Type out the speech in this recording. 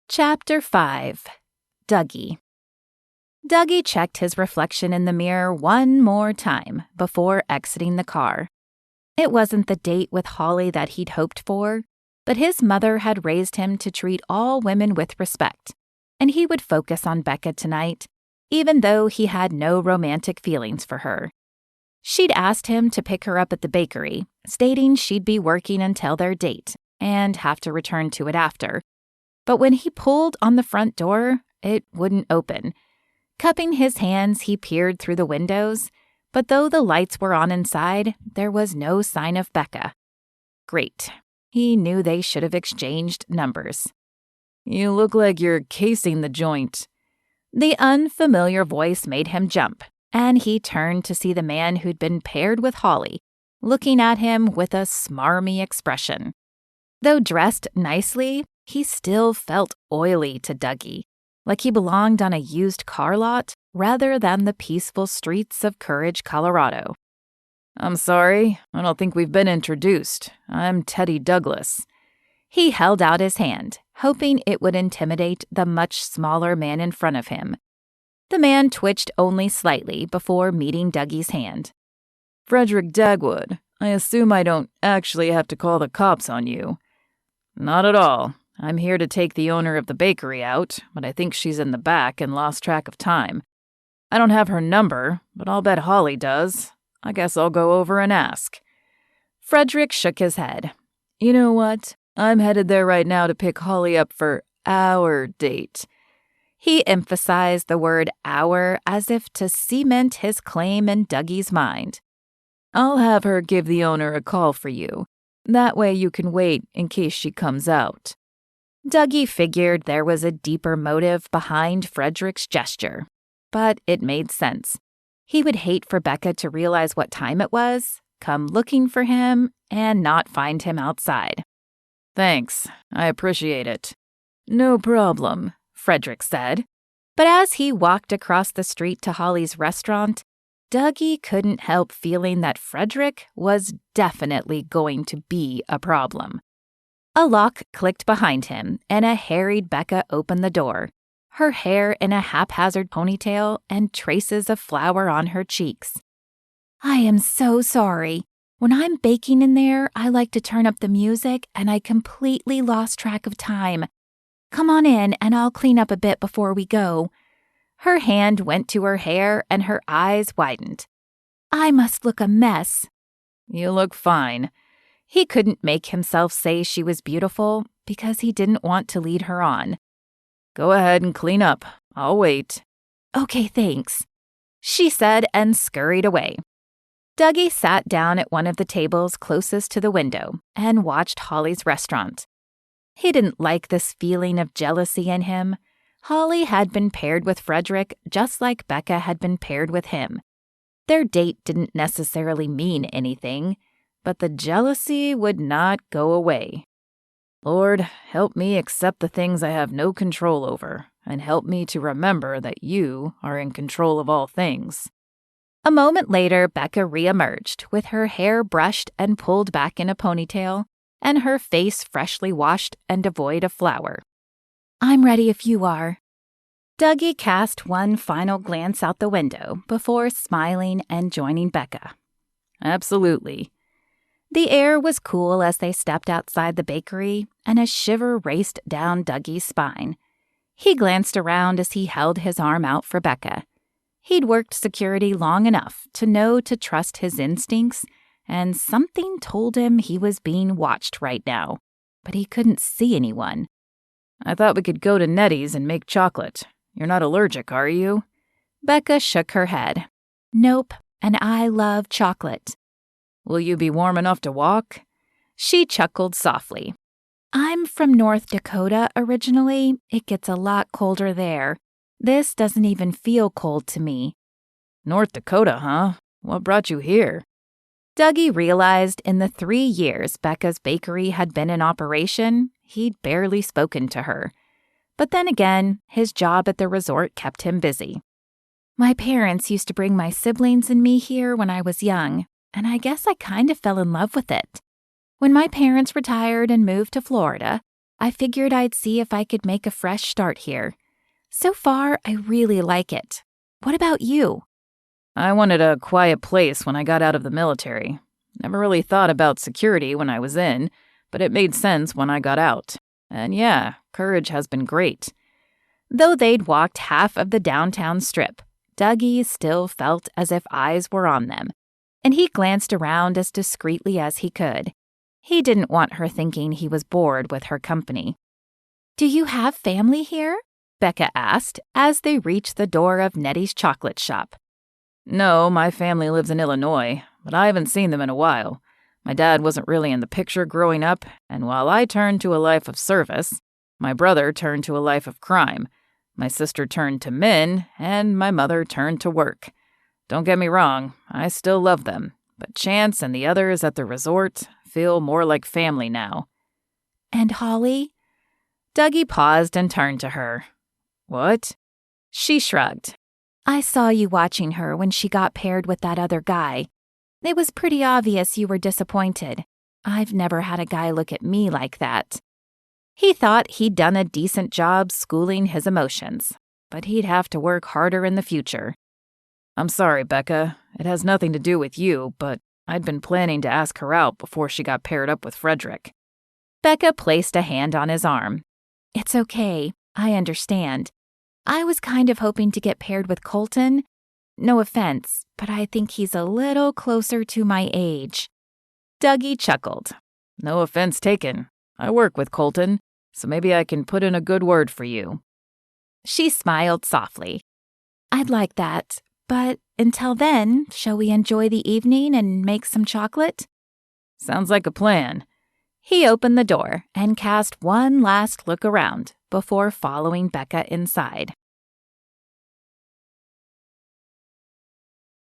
Chapter 5. Dougie. Dougie checked his reflection in the mirror one more time before exiting the car. It wasn't the date with Holly that he'd hoped for, but his mother had raised him to treat all women with respect, and he would focus on Becca tonight, even though he had no romantic feelings for her. She'd asked him to pick her up at the bakery, stating she'd be working until their date and have to return to it after. But when he pulled on the front door, it wouldn't open. Cupping his hands, he peered through the windows, but though the lights were on inside, there was no sign of Becca. Great. He knew they should have exchanged numbers. "You look like you're casing the joint." The unfamiliar voice made him jump, and he turned to see the man who'd been paired with Holly, looking at him with a smarmy expression. Though dressed nicely, he still felt oily to Dougie, like he belonged on a used car lot rather than the peaceful streets of Courage, Colorado. "I'm sorry, I don't think we've been introduced. I'm Teddy Douglas." He held out his hand, hoping it would intimidate the much smaller man in front of him. The man twitched only slightly before meeting Dougie's hand. "Frederick Dagwood, I assume I don't actually have to call the cops on you." "Not at all. I'm here to take the owner of the bakery out, but I think she's in the back and lost track of time. I don't have her number, but I'll bet Holly does. I guess I'll go over and ask." Frederick shook his head. "You know what? I'm headed there right now to pick Holly up for our date." He emphasized the word our as if to cement his claim in Dougie's mind. "I'll have her give the owner a call for you. That way you can wait in case she comes out." Dougie figured there was a deeper motive behind Frederick's gesture, but it made sense. He would hate for Becca to realize what time it was, come looking for him, and not find him outside. "Thanks, I appreciate it." "No problem," Frederick said. But as he walked across the street to Holly's restaurant, Dougie couldn't help feeling that Frederick was definitely going to be a problem. A lock clicked behind him, and a harried Becca opened the door, her hair in a haphazard ponytail and traces of flour on her cheeks. "I am so sorry. When I'm baking in there, I like to turn up the music, and I completely lost track of time. Come on in, and I'll clean up a bit before we go." Her hand went to her hair, and her eyes widened. "I must look a mess." "You look fine." He couldn't make himself say she was beautiful because he didn't want to lead her on. "Go ahead and clean up. I'll wait." "Okay, thanks," she said and scurried away. Dougie sat down at one of the tables closest to the window and watched Holly's restaurant. He didn't like this feeling of jealousy in him. Holly had been paired with Frederick just like Becca had been paired with him. Their date didn't necessarily mean anything, but the jealousy would not go away. "Lord, help me accept the things I have no control over, and help me to remember that you are in control of all things." A moment later, Becca reemerged with her hair brushed and pulled back in a ponytail, and her face freshly washed and devoid of flour. "I'm ready if you are." Dougie cast one final glance out the window before smiling and joining Becca. "Absolutely." The air was cool as they stepped outside the bakery, and a shiver raced down Dougie's spine. He glanced around as he held his arm out for Becca. He'd worked security long enough to know to trust his instincts, and something told him he was being watched right now, but he couldn't see anyone. "I thought we could go to Nettie's and make chocolate. You're not allergic, are you?" Becca shook her head. "Nope, and I love chocolate." "Will you be warm enough to walk?" She chuckled softly. "I'm from North Dakota originally. It gets a lot colder there. This doesn't even feel cold to me." "North Dakota, huh? What brought you here?" Dougie realized in the 3 years Becca's bakery had been in operation, he'd barely spoken to her. But then again, his job at the resort kept him busy. "My parents used to bring my siblings and me here when I was young, and I guess I kind of fell in love with it. When my parents retired and moved to Florida, I figured I'd see if I could make a fresh start here. So far, I really like it. What about you? I wanted a quiet place when I got out of the military. Never really thought about security when I was in, but it made sense when I got out. And yeah, courage has been great. Though they'd walked half of the downtown strip, Dougie still felt as if eyes were on them, and he glanced around as discreetly as he could. He didn't want her thinking he was bored with her company. Do you have family here? Becca asked as they reached the door of Nettie's chocolate shop. No, my family lives in Illinois, but I haven't seen them in a while. My dad wasn't really in the picture growing up, and while I turned to a life of service, my brother turned to a life of crime. My sister turned to men, and my mother turned to work. Don't get me wrong, I still love them, but Chance and the others at the resort feel more like family now. And Holly? Dougie paused and turned to her. What? She shrugged. I saw you watching her when she got paired with that other guy. It was pretty obvious you were disappointed. I've never had a guy look at me like that. He thought he'd done a decent job schooling his emotions, but he'd have to work harder in the future. I'm sorry, Becca. It has nothing to do with you, but I'd been planning to ask her out before she got paired up with Frederick. Becca placed a hand on his arm. It's okay. I understand. I was kind of hoping to get paired with Colton. No offense, but I think he's a little closer to my age. Dougie chuckled. No offense taken. I work with Colton, so maybe I can put in a good word for you. She smiled softly. I'd like that, but until then, shall we enjoy the evening and make some chocolate? Sounds like a plan. He opened the door and cast one last look around before following Becca inside.